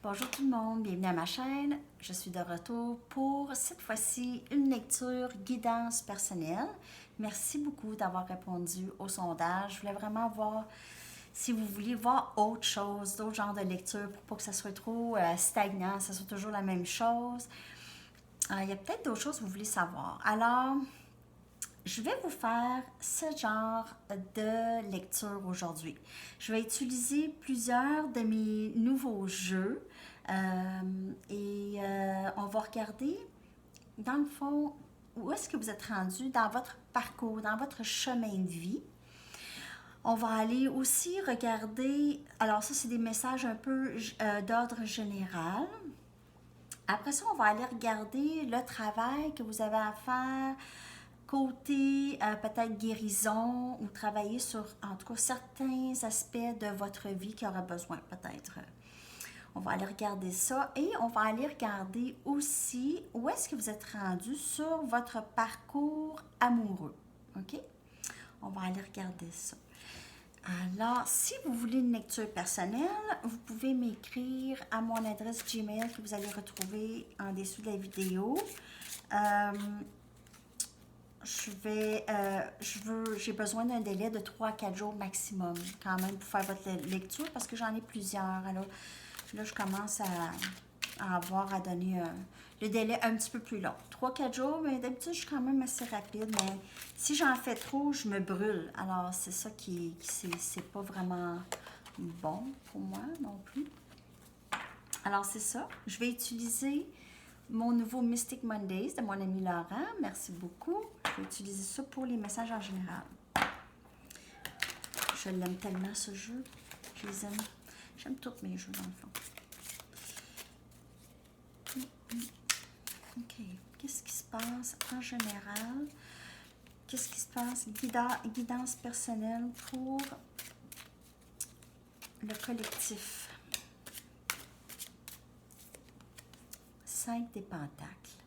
Bonjour tout le monde, bienvenue à ma chaîne. Je suis de retour pour cette fois-ci une lecture guidance personnelle. Merci beaucoup d'avoir répondu au sondage. Je voulais vraiment voir si vous vouliez voir autre chose, d'autres genres de lecture pour pas que ça soit trop stagnant, que ça soit toujours la même chose. Il y a peut-être d'autres choses que vous voulez savoir. Alors, je vais vous faire ce genre de lecture aujourd'hui. Je vais utiliser plusieurs de mes nouveaux jeux on va regarder, dans le fond, où est-ce que vous êtes rendu dans votre parcours, dans votre chemin de vie. On va aller aussi regarder, alors ça c'est des messages un peu d'ordre général. Après ça, on va aller regarder le travail que vous avez à faire côté peut-être guérison ou travailler sur, en tout cas, certains aspects de votre vie qui aura besoin peut-être. On va aller regarder ça et on va aller regarder aussi où est-ce que vous êtes rendu sur votre parcours amoureux. OK? On va aller regarder ça. Alors, si vous voulez une lecture personnelle, vous pouvez m'écrire à mon adresse Gmail que vous allez retrouver en dessous de la vidéo. J'ai besoin d'un délai de 3 à 4 jours maximum quand même pour faire votre lecture parce que j'en ai plusieurs. Alors, là, je commence à avoir à donner le délai un petit peu plus long. 3-4 jours, mais d'habitude, je suis quand même assez rapide. Mais si j'en fais trop, je me brûle. Alors, c'est ça qui c'est pas vraiment bon pour moi non plus. Alors, c'est ça. Je vais utiliser mon nouveau Mystic Mondays de mon ami Laurent. Merci beaucoup. Je vais utiliser ça pour les messages en général. Je l'aime tellement, ce jeu. Je les aime. J'aime tous mes jeux, dans le fond. OK. Qu'est-ce qui se passe en général? Qu'est-ce qui se passe? Guidance personnelle pour le collectif. 5 des pentacles.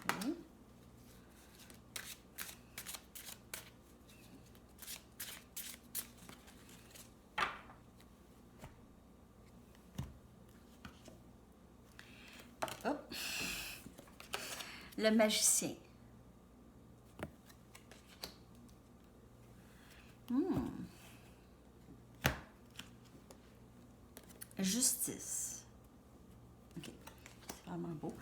OK. Hop. Le magicien. Justice. OK. C'est vraiment beau.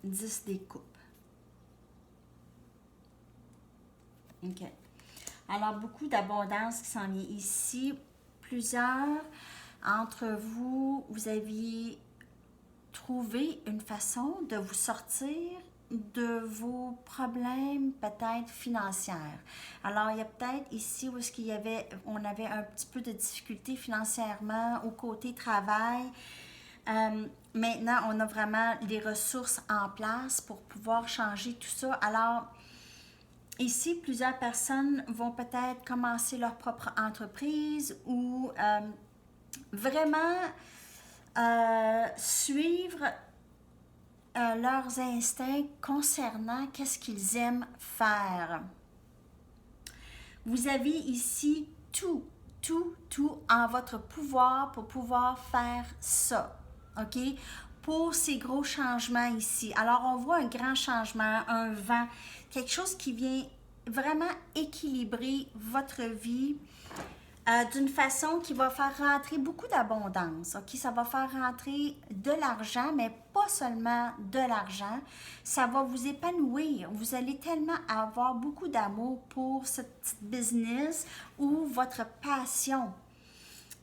10 des coupes. OK. Alors, beaucoup d'abondance qui s'en vient ici. Plusieurs entre vous, vous aviez trouvé une façon de vous sortir de vos problèmes peut-être financiers. Alors, il y a peut-être ici où on avait un petit peu de difficulté financièrement au côté travail. Maintenant, on a vraiment les ressources en place pour pouvoir changer tout ça. Alors, ici, plusieurs personnes vont peut-être commencer leur propre entreprise ou vraiment suivre leurs instincts concernant qu'est-ce qu'ils aiment faire. Vous avez ici tout en votre pouvoir pour pouvoir faire ça, OK? Pour ces gros changements ici. Alors, on voit un grand changement, un vent, quelque chose qui vient vraiment équilibrer votre vie d'une façon qui va faire rentrer beaucoup d'abondance. OK? Ça va faire rentrer de l'argent, mais pas seulement de l'argent. Ça va vous épanouir. Vous allez tellement avoir beaucoup d'amour pour cette petite business ou votre passion.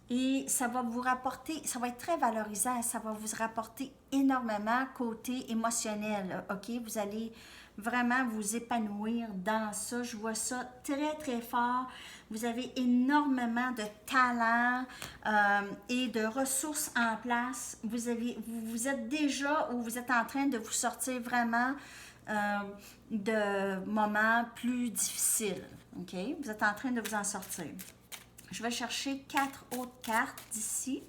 Et ça va vous rapporter, ça va être très valorisant, ça va vous rapporter énormément côté émotionnel, OK? Vous allez vraiment vous épanouir dans ça. Je vois ça très, très fort. Vous avez énormément de talent et de ressources en place. Vous êtes déjà ou vous êtes en train de vous sortir vraiment de moments plus difficiles, OK? Vous êtes en train de vous en sortir. Je vais chercher 4 autres cartes d'ici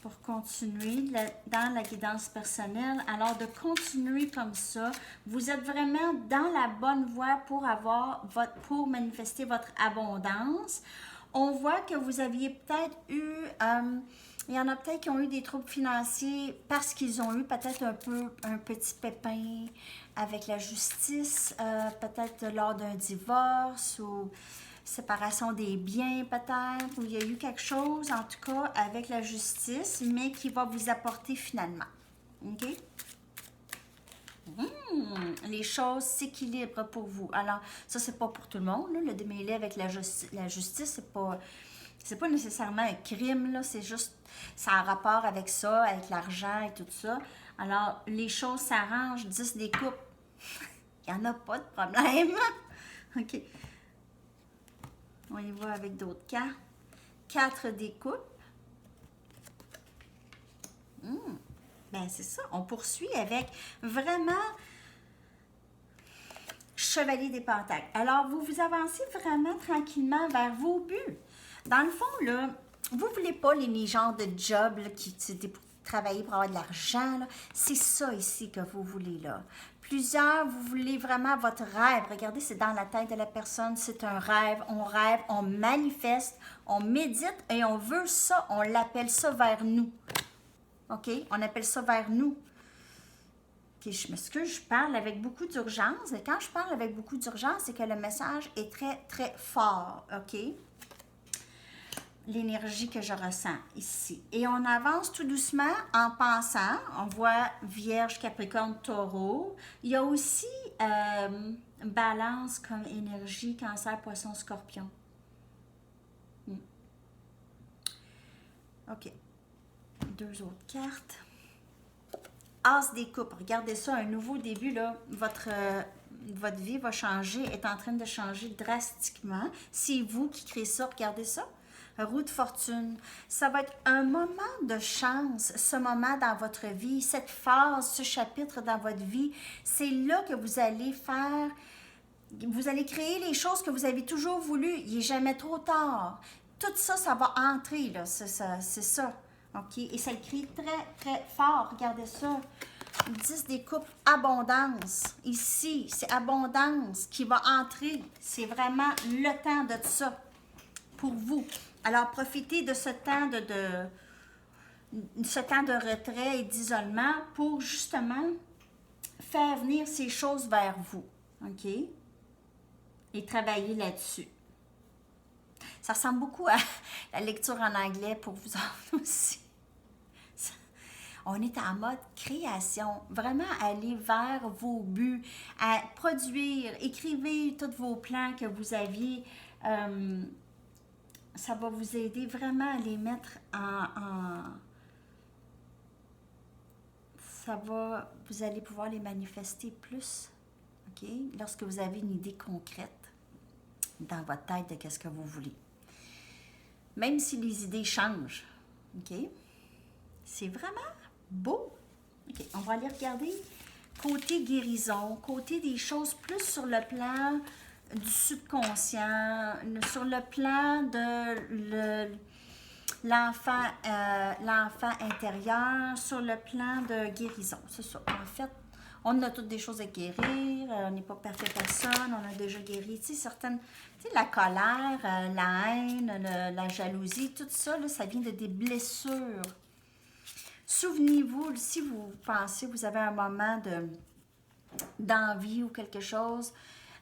pour continuer dans la guidance personnelle. Alors, de continuer comme ça, vous êtes vraiment dans la bonne voie pour manifester votre abondance. On voit que vous aviez peut-être eu, il y en a peut-être qui ont eu des troubles financiers parce qu'ils ont eu peut-être un petit pépin avec la justice, peut-être lors d'un divorce ou séparation des biens peut-être, ou il y a eu quelque chose en tout cas avec la justice, mais qui va vous apporter finalement. OK? Les choses s'équilibrent pour vous. Alors, ça, c'est pas pour tout le monde, là, le démêler avec la justice, c'est pas nécessairement un crime, là, c'est juste, ça a rapport avec ça, avec l'argent et tout ça. Alors, les choses s'arrangent, 10 des coupes, il n'y en a pas de problème. OK. On y va avec d'autres cartes. 4 des coupes. Ben, c'est ça. On poursuit avec vraiment Chevalier des Pentacles. Alors, vous avancez vraiment tranquillement vers vos buts. Dans le fond, là, vous ne voulez pas les genres de jobs là, qui c'était pour travailler pour avoir de l'argent. C'est ça ici que vous voulez là. Plusieurs, vous voulez vraiment votre rêve. Regardez, c'est dans la tête de la personne, c'est un rêve, on manifeste, on médite et on veut ça, on l'appelle ça vers nous. OK? On appelle ça vers nous. OK, je m'excuse, je parle avec beaucoup d'urgence. Et quand je parle avec beaucoup d'urgence, c'est que le message est très, très fort. OK? L'énergie que je ressens ici. Et on avance tout doucement en pensant. On voit Vierge, Capricorne, Taureau. Il y a aussi Balance comme énergie, Cancer, Poisson, Scorpion. OK. 2 autres cartes. As des coupes. Regardez ça, un nouveau début, là. Votre vie va changer, est en train de changer drastiquement. C'est vous qui créez ça, regardez ça. Roue de fortune. Ça va être un moment de chance, ce moment dans votre vie, cette phase, ce chapitre dans votre vie. C'est là que vous allez faire, vous allez créer les choses que vous avez toujours voulu. Il n'est jamais trop tard. Tout ça, ça va entrer, là. C'est ça. OK? Et ça le crie très, très fort. Regardez ça. 10 des coupes, abondance. Ici, c'est abondance qui va entrer. C'est vraiment le temps de ça pour vous. Alors, profitez de ce temps ce temps de retrait et d'isolement pour justement faire venir ces choses vers vous. OK? Et travailler là-dessus. Ça ressemble beaucoup à la lecture en anglais pour vous autres aussi. On est en mode création, vraiment aller vers vos buts, à produire, écrivez tous vos plans que vous aviez. Ça va vous aider vraiment à les mettre vous allez pouvoir les manifester plus, OK? Lorsque vous avez une idée concrète dans votre tête de qu'est-ce que vous voulez. Même si les idées changent, OK? C'est vraiment beau. OK, on va aller regarder côté guérison, côté des choses plus sur le plan du subconscient, sur le plan de l'enfant intérieur, sur le plan de guérison. C'est ça. En fait, on a toutes des choses à guérir, on n'est pas parfait personne, on a déjà guéri, tu sais, certaines, tu sais, la colère, la haine, la jalousie, tout ça, là, ça vient de des blessures. Souvenez-vous, si vous pensez, vous avez un moment d'envie ou quelque chose,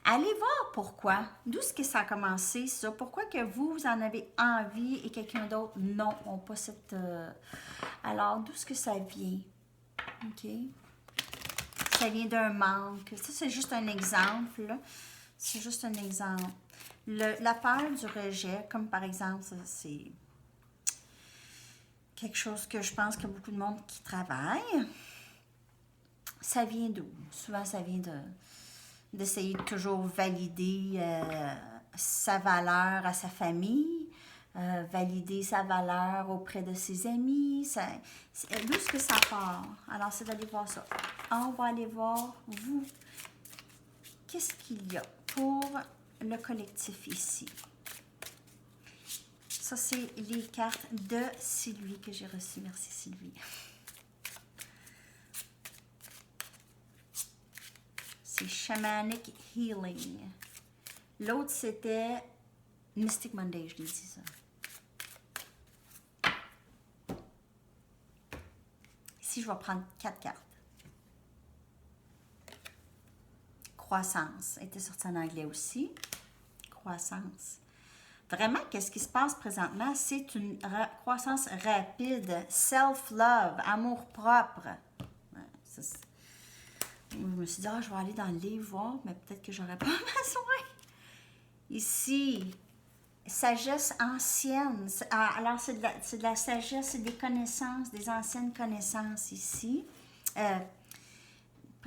allez voir pourquoi. D'où est-ce que ça a commencé, ça? Pourquoi que vous en avez envie et quelqu'un d'autre, non, n'a pas cette... Alors, d'où est-ce que ça vient? OK? Ça vient d'un manque. Ça, c'est juste un exemple, là. C'est juste un exemple. La peur du rejet, comme par exemple, c'est quelque chose que je pense qu'il y a beaucoup de monde qui travaille. Ça vient d'où? Souvent, ça vient d'essayer de toujours valider sa valeur à sa famille, valider sa valeur auprès de ses amis. D'où est-ce que ça part? Alors, c'est d'aller voir ça. On va aller voir, vous, qu'est-ce qu'il y a pour le collectif ici? Ça, c'est les cartes de Sylvie que j'ai reçues. Merci, Sylvie. C'est Shamanic Healing. L'autre, c'était Mystic Monday, je l'ai dit ça. Ici, je vais prendre 4 cartes. Croissance. Elle était sortie en anglais aussi. Croissance. Vraiment, qu'est-ce qui se passe présentement? C'est une croissance rapide. Self-love, amour-propre. Ouais, je me suis dit, je vais aller dans le livre voir, mais peut-être que j'aurais pas besoin. Ici, sagesse ancienne. Alors, c'est de la sagesse, c'est des connaissances, des anciennes connaissances ici. Pas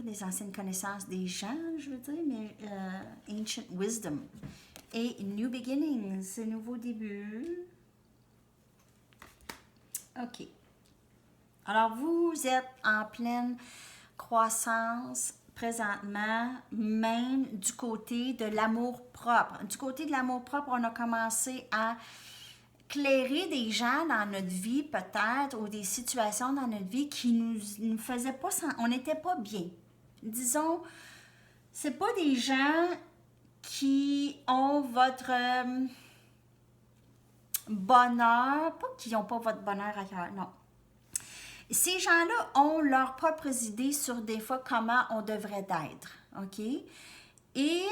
des anciennes connaissances des gens, je veux dire, mais ancient wisdom. Et new beginnings, nouveau début. OK. Alors, vous êtes en pleine croissance présentement, même du côté de l'amour-propre. Du côté de l'amour-propre, on a commencé à clairer des gens dans notre vie, peut-être, ou des situations dans notre vie qui nous faisaient pas... On n'était pas bien. Disons, c'est pas des gens qui ont votre bonheur, pas qui n'ont pas votre bonheur ailleurs, non. Ces gens-là ont leurs propres idées sur des fois comment on devrait être, OK? Et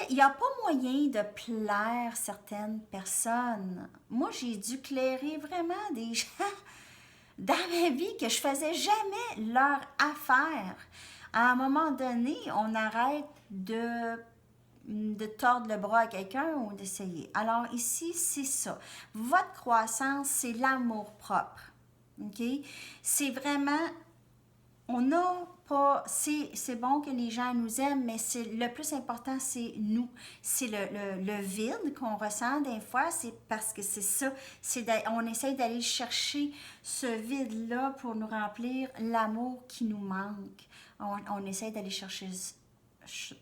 il n'y a pas moyen de plaire certaines personnes. Moi, j'ai dû clairer vraiment des gens dans ma vie que je faisais jamais leur affaire. À un moment donné, on arrête de tordre le bras à quelqu'un ou d'essayer. Alors ici, c'est ça. Votre croissance, c'est l'amour-propre. OK? C'est vraiment... On n'a pas... C'est bon que les gens nous aiment, mais le plus important, c'est nous. C'est le vide qu'on ressent des fois, c'est parce que c'est ça. On essaye d'aller chercher ce vide-là pour nous remplir l'amour qui nous manque. On essaye d'aller chercher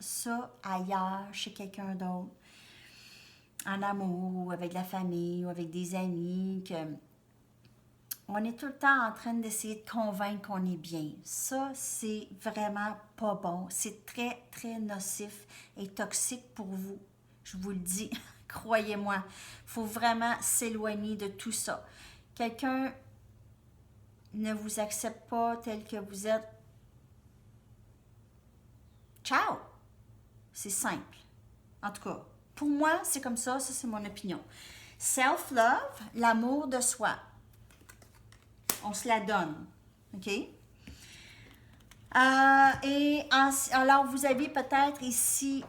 ça ailleurs, chez quelqu'un d'autre, en amour, ou avec la famille, ou avec des amis, on est tout le temps en train d'essayer de convaincre qu'on est bien. Ça, c'est vraiment pas bon. C'est très, très nocif et toxique pour vous. Je vous le dis, croyez-moi. Il faut vraiment s'éloigner de tout ça. Quelqu'un ne vous accepte pas tel que vous êtes. Ciao! C'est simple. En tout cas, pour moi, c'est comme ça c'est mon opinion. Self-love, l'amour de soi. On se la donne. OK? Alors, vous avez peut-être ici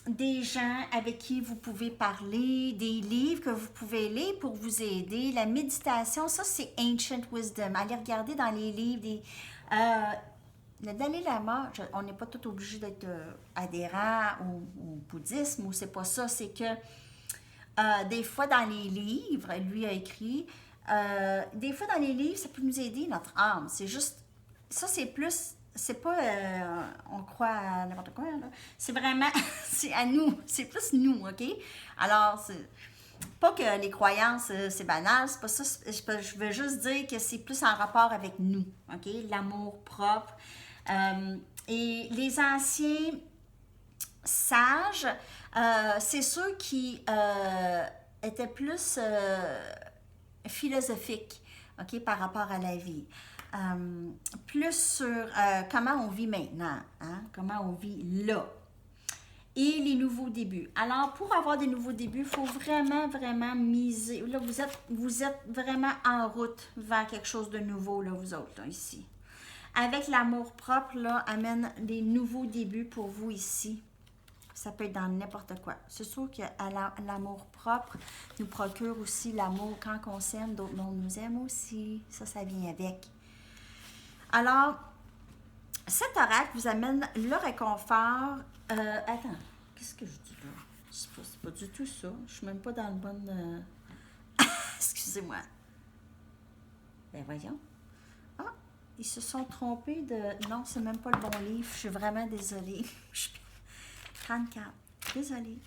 des gens avec qui vous pouvez parler, des livres que vous pouvez lire pour vous aider. La méditation, ça, c'est Ancient Wisdom. Allez regarder dans les livres le Dalai Lama, on n'est pas tout obligé d'être adhérent au bouddhisme, ou c'est pas ça, c'est que des fois dans les livres, lui a écrit, des fois dans les livres, ça peut nous aider, notre âme. C'est juste, ça c'est plus, c'est pas, on croit à n'importe quoi, là. C'est vraiment, c'est à nous, c'est plus nous, OK? Alors, c'est pas que les croyances, c'est banal, c'est pas ça, je veux juste dire que c'est plus en rapport avec nous, OK? L'amour propre. Et les anciens sages, c'est ceux qui étaient plus philosophiques, OK, par rapport à la vie. Plus sur comment on vit maintenant, hein, comment on vit là. Et les nouveaux débuts. Alors, pour avoir des nouveaux débuts, il faut vraiment, vraiment miser. Là, vous êtes vraiment en route vers quelque chose de nouveau, là, vous autres, là, ici. Avec l'amour-propre, là, amène des nouveaux débuts pour vous ici. Ça peut être dans n'importe quoi. C'est sûr que l'amour-propre nous procure aussi l'amour. Quand on s'aime, d'autres mondes nous aiment aussi. Ça vient avec. Alors, cet oracle vous amène le réconfort. Attends, qu'est-ce que je dis là? C'est pas du tout ça. Je suis même pas dans le bon... Excusez-moi. Ben voyons. Ah, ils se sont trompés de... Non, c'est même pas le bon livre. Je suis vraiment désolée. 34. Désolée.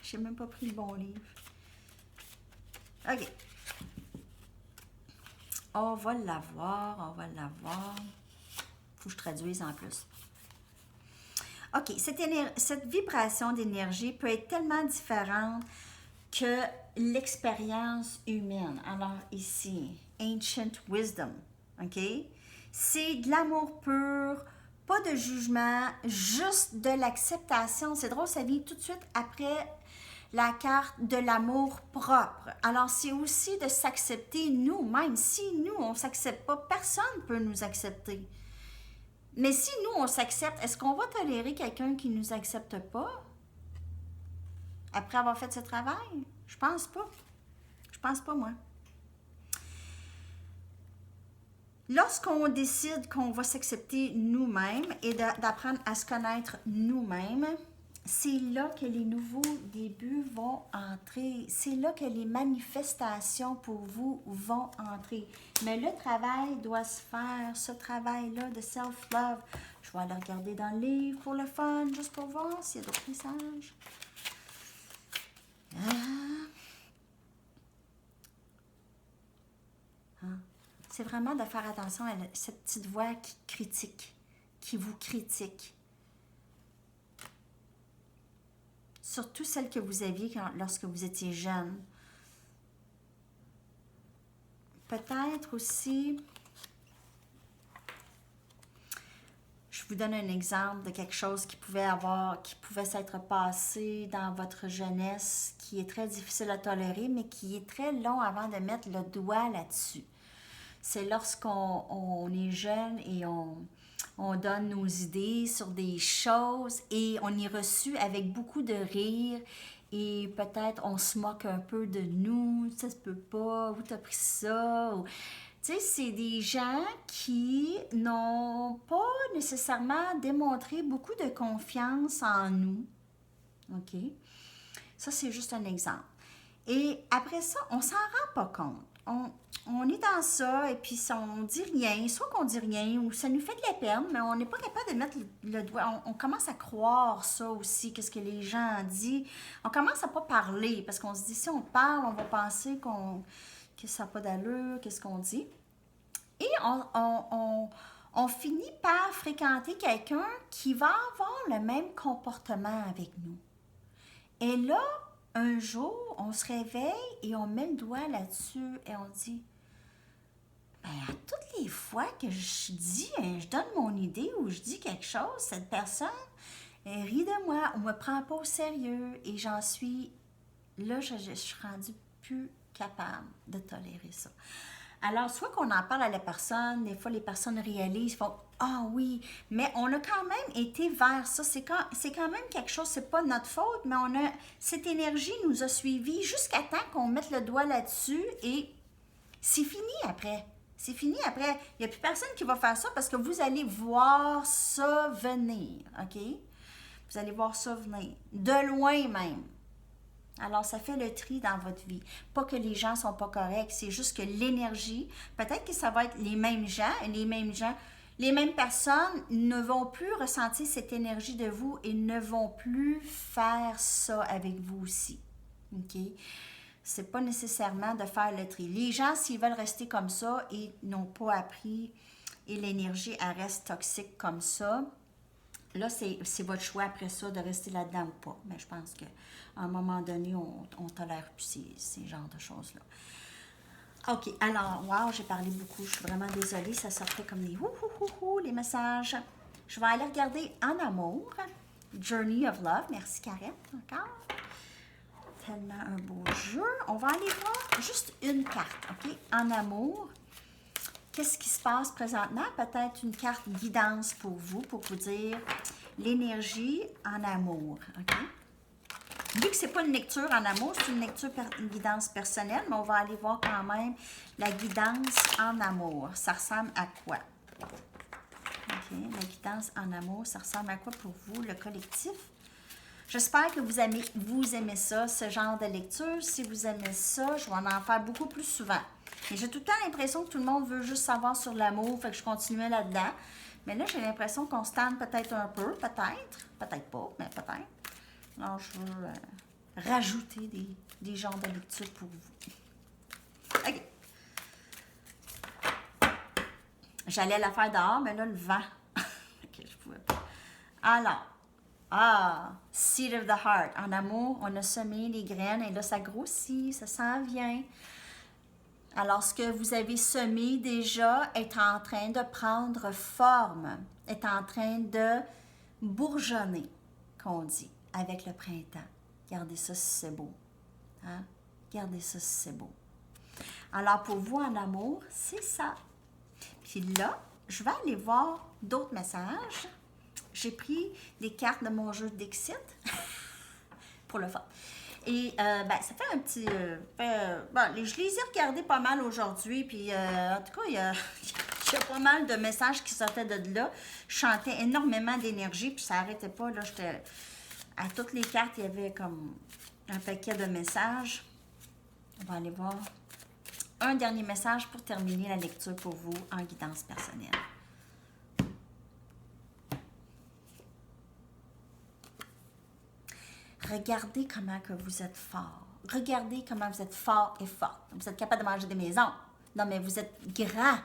J'ai même pas pris le bon livre. OK. On va l'avoir, on va l'avoir. Faut que je traduise en plus. OK, cette vibration d'énergie peut être tellement différente que l'expérience humaine. Alors ici, Ancient Wisdom, OK? C'est de l'amour pur, pas de jugement, juste de l'acceptation. C'est drôle, ça vient tout de suite après la carte de l'amour propre. Alors, c'est aussi de s'accepter nous-mêmes. Si nous, on ne s'accepte pas, personne ne peut nous accepter. Mais si nous, on s'accepte, est-ce qu'on va tolérer quelqu'un qui ne nous accepte pas après avoir fait ce travail? Je pense pas. Je pense pas, moi. Lorsqu'on décide qu'on va s'accepter nous-mêmes et d'apprendre à se connaître nous-mêmes, c'est là que les nouveaux débuts vont entrer. C'est là que les manifestations pour vous vont entrer. Mais le travail doit se faire, ce travail-là de self-love. Je vais aller regarder dans le livre pour le fun, juste pour voir s'il y a d'autres messages. C'est vraiment de faire attention à cette petite voix qui critique, qui vous critique. Surtout celle que vous aviez lorsque vous étiez jeune. Peut-être aussi, je vous donne un exemple de quelque chose qui pouvait s'être passé dans votre jeunesse, qui est très difficile à tolérer, mais qui est très long avant de mettre le doigt là-dessus. C'est lorsqu'on est jeune et on donne nos idées sur des choses et on est reçu avec beaucoup de rire et peut-être on se moque un peu de nous, ça se peut pas, où t'as pris ça, ou... Tu sais, c'est des gens qui n'ont pas nécessairement démontré beaucoup de confiance en nous, OK? Ça, c'est juste un exemple. Et après ça, on s'en rend pas compte. On est dans ça et puis on dit rien, soit qu'on dit rien ou ça nous fait de la peine, mais on n'est pas capable de mettre le doigt. On commence à croire ça aussi, qu'est-ce que les gens disent. On commence à pas parler parce qu'on se dit si on parle, on va penser que ça n'a pas d'allure, qu'est-ce qu'on dit. Et on finit par fréquenter quelqu'un qui va avoir le même comportement avec nous. Et là, un jour, on se réveille et on met le doigt là-dessus et on dit ben, à toutes les fois que je donne mon idée ou je dis quelque chose, cette personne elle rit de moi, on me prend pas au sérieux et j'en suis là, je suis rendue plus capable de tolérer ça. Alors, soit qu'on en parle à la personne, des fois les personnes réalisent, font « Ah oui », mais on a quand même été vers ça. C'est quand même quelque chose, c'est pas notre faute, mais cette énergie nous a suivis jusqu'à temps qu'on mette le doigt là-dessus et c'est fini après. C'est fini après. Il n'y a plus personne qui va faire ça parce que vous allez voir ça venir, OK? Vous allez voir ça venir, de loin même. Alors, ça fait le tri dans votre vie. Pas que les gens ne sont pas corrects, c'est juste que l'énergie, peut-être que ça va être les mêmes gens, les mêmes personnes ne vont plus ressentir cette énergie de vous et ne vont plus faire ça avec vous aussi. OK? C'est pas nécessairement de faire le tri. Les gens, s'ils veulent rester comme ça et n'ont pas appris et l'énergie, elle reste toxique comme ça, là, c'est votre choix après ça de rester là-dedans ou pas. Mais je pense qu'à un moment donné, on ne tolère plus ces genres de choses-là. OK, alors, wow, j'ai parlé beaucoup. Je suis vraiment désolée. Ça sortait comme des les messages. Je vais aller regarder En amour, Journey of Love. Merci, Karen, encore. Tellement un beau jeu. On va aller voir juste une carte, OK? En amour. Qu'est-ce qui se passe présentement? Peut-être une carte guidance pour vous dire l'énergie en amour. OK? Vu que ce n'est pas une lecture en amour, c'est une lecture guidance personnelle, mais on va aller voir quand même la guidance en amour. Ça ressemble à quoi? OK, la guidance en amour, ça ressemble à quoi pour vous, le collectif? J'espère que vous aimez ça, ce genre de lecture. Si vous aimez ça, je vais en faire beaucoup plus souvent. Mais j'ai tout le temps l'impression que tout le monde veut juste savoir sur l'amour, fait que je continuais là-dedans. Mais là, j'ai l'impression qu'on se tente peut-être un peu, peut-être pas, mais peut-être. Alors, je veux rajouter des genres de lecture pour vous. OK. J'allais la faire dehors, mais là, le vent. Ok, je pouvais pas. Alors, Seed of the Heart. En amour, on a semé les graines et là, ça grossit, ça s'en vient. Alors, ce que vous avez semé déjà est en train de prendre forme, est en train de bourgeonner, qu'on dit, avec le printemps. Regardez ça si c'est beau. Hein? Regardez ça si c'est beau. Alors, pour vous en amour, c'est ça. Puis là, je vais aller voir d'autres messages. J'ai pris des cartes de mon jeu Dixit pour le fun. Et ça fait un petit... je les ai regardés pas mal aujourd'hui. Puis en tout cas, il y a pas mal de messages qui sortaient de là. Je chantais énormément d'énergie, puis ça n'arrêtait pas. Là, j'étais... À toutes les cartes, il y avait comme un paquet de messages. On va aller voir un dernier message pour terminer la lecture pour vous en guidance personnelle. Regardez comment que vous êtes fort. Regardez comment vous êtes fort et forte. Vous êtes capable de manger des maisons. Non, mais vous êtes grand.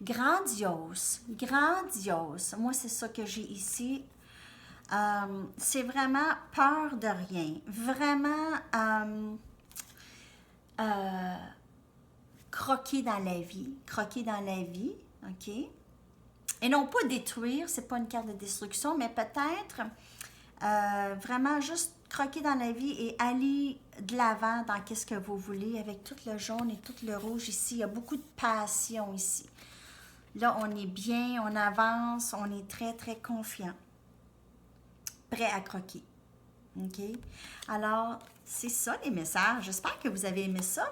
Grandiose. Grandiose. Moi, c'est ça que j'ai ici. C'est vraiment peur de rien. Vraiment croquer dans la vie. Croquer dans la vie. OK? Et non pas détruire, c'est pas une carte de destruction, mais peut-être vraiment juste croquer dans la vie et aller de l'avant dans qu'est-ce que vous voulez avec tout le jaune et tout le rouge ici. Il y a beaucoup de passion ici. Là, on est bien, on avance, on est très, très confiant. Prêt à croquer. OK? Alors, c'est ça les messages. J'espère que vous avez aimé ça.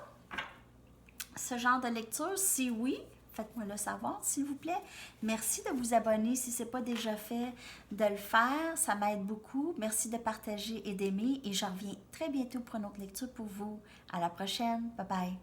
Ce genre de lecture, si oui, faites-moi le savoir, s'il vous plaît. Merci de vous abonner si ce n'est pas déjà fait, de le faire. Ça m'aide beaucoup. Merci de partager et d'aimer. Et je reviens très bientôt pour une autre lecture pour vous. À la prochaine. Bye bye.